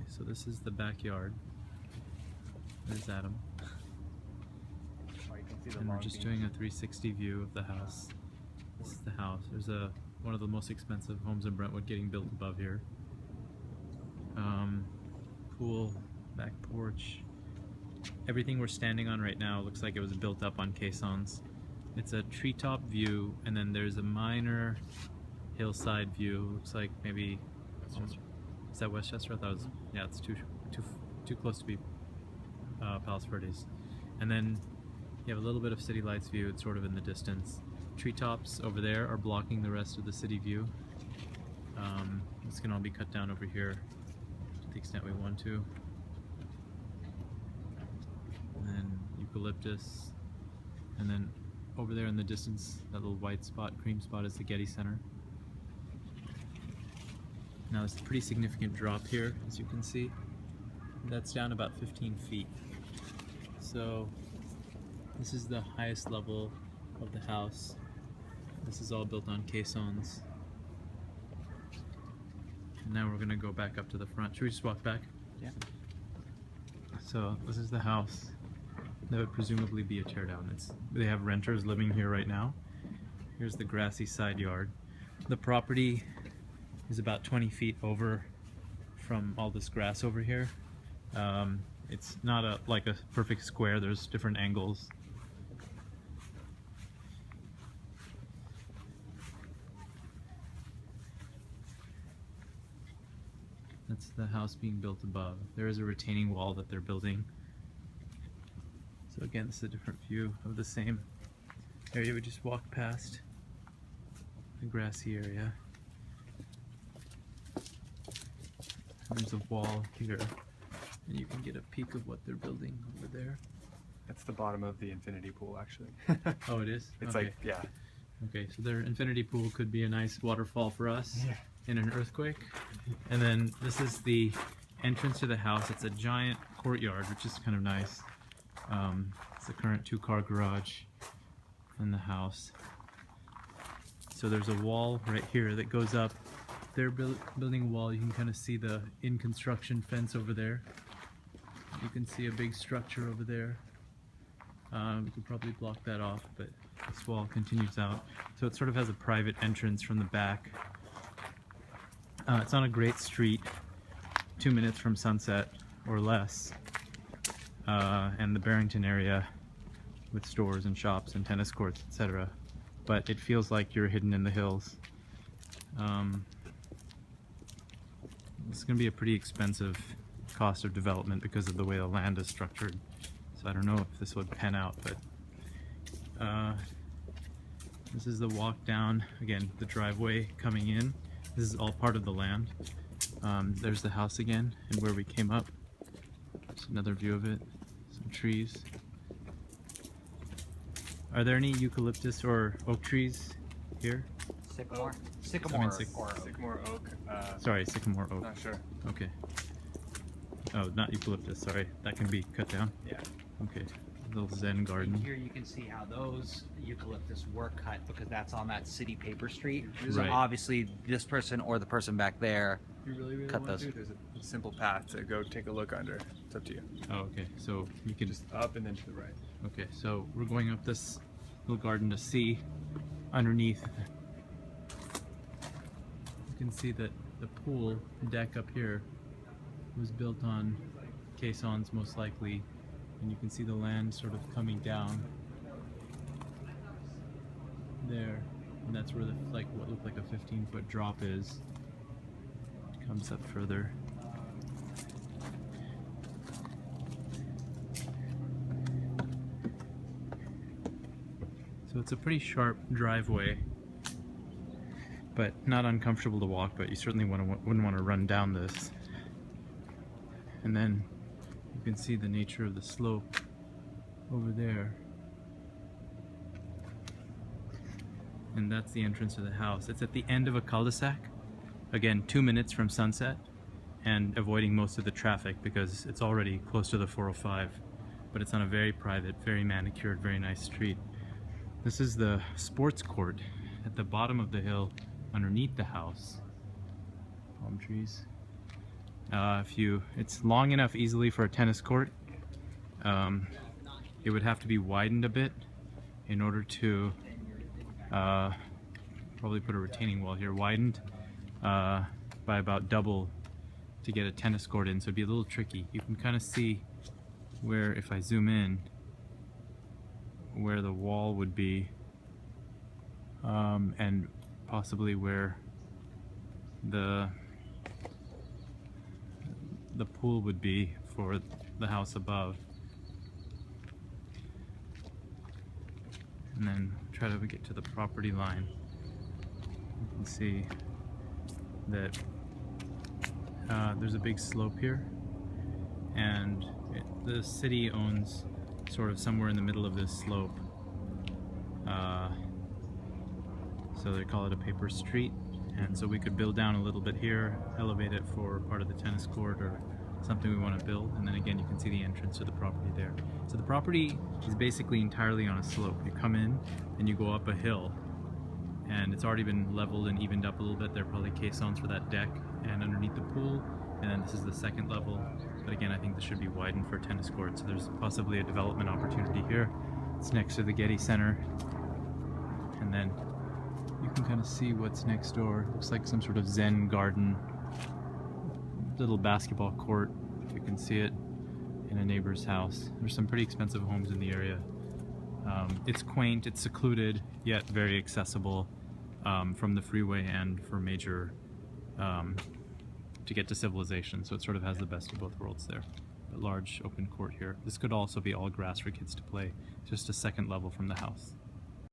so this is the backyard. There's Adam. Oh, you can see the And we're long just beams. doing a 360 view of the house. This is the house. There's one of the most expensive homes in Brentwood getting built above here. Pool, back porch. Everything we're standing on right now looks like it was built up on caissons. It's a treetop view, and then there's a minor hillside view. Looks like maybe Westchester. Is that Westchester? I thought it was. Yeah, it's too close to be Palos Verdes. And then you have a little bit of city lights view. It's sort of in the distance. Treetops over there are blocking the rest of the city view. This can all be cut down over here to the extent we want to. And then eucalyptus, and then over there in the distance, that little white spot, cream spot, is the Getty Center. Now there's a pretty significant drop here, as you can see. That's down about 15 feet. So this is the highest level of the house. This is all built on caissons. And now we're gonna go back up to the front. Should we just walk back? Yeah. So this is the house. That would presumably be a teardown. They have renters living here right now. Here's the grassy side yard. The property is about 20 feet over from all this grass over here. It's not like a perfect square. There's different angles. That's the house being built above. There is a retaining wall that they're building. So again, this is a different view of the same area we just walked past, the grassy area. And there's a wall here, and you can get a peek of what they're building over there. That's the bottom of the infinity pool, actually. Oh, it is? It's okay. like, yeah. Okay, so their infinity pool could be a nice waterfall for us in an earthquake. And then this is the entrance to the house. It's a giant courtyard, which is kind of nice. It's the current 2-car garage in the house. So there's a wall right here that goes up. They're building a wall. You can kind of see the in-construction fence over there. You can see a big structure over there. We could probably block that off, but this wall continues out. So it sort of has a private entrance from the back. It's on a great street, 2 minutes from Sunset or less. And the Barrington area with stores and shops and tennis courts, etc. But it feels like you're hidden in the hills. It's going to be a pretty expensive cost of development because of the way the land is structured. So I don't know if this would pan out, but this is the walk down. Again, the driveway coming in. This is all part of the land. There's the house again, and where we came up. There's another view of it. Some trees. Are there any eucalyptus or oak trees here? Sycamore. Oh. Sycamore. I mean, or oak. Sycamore oak. Sorry, sycamore oak. Not sure. Okay. Oh, not eucalyptus, sorry. That can be cut down? Yeah. Okay. Little Zen garden. Here you can see how those eucalyptus were cut because that's on that city paper street. So Right. obviously this person or the person back there You really cut want those. to? There's a simple path to go take a look under. It's up to you. Oh, okay. So you can Just up and then to the right. Okay, so we're going up this little garden to see underneath. You can see that the pool deck up here was built on caissons most likely, and you can see the land sort of coming down there, and that's where the what looked like a 15-foot drop is. It comes up further. So it's a pretty sharp driveway, but not uncomfortable to walk, but you certainly wouldn't want to run down this. And then you can see the nature of the slope over there. And that's the entrance to the house. It's at the end of a cul-de-sac. Again, 2 minutes from Sunset, and avoiding most of the traffic because it's already close to the 405. But it's on a very private, very manicured, very nice street. This is the sports court at the bottom of the hill underneath the house. Palm trees. It's long enough easily for a tennis court. It would have to be widened a bit in order to probably put a retaining wall here, widened by about double to get a tennis court in, so it'd be a little tricky. You can kind of see where, if I zoom in, where the wall would be, and possibly where the pool would be for the house above. And then try to get to the property line. You can see that there's a big slope here, and the city owns sort of somewhere in the middle of this slope. So they call it a paper street, and so we could build down a little bit here, elevate it for part of the tennis court or something we want to build, and then again you can see the entrance to the property there. So the property is basically entirely on a slope. You come in and you go up a hill, and it's already been leveled and evened up a little bit. There are probably caissons for that deck and underneath the pool, and then this is the second level. But again, I think this should be widened for a tennis court, so there's possibly a development opportunity here. It's next to the Getty Center, and then you can kind of see what's next door. Looks like some sort of Zen garden, little basketball court, if you can see it, in a neighbor's house. There's some pretty expensive homes in the area. It's quaint, it's secluded, yet very accessible from the freeway and for major, to get to civilization. So it sort of has the best of both worlds there. A large open court here. This could also be all grass for kids to play, just a second level from the house.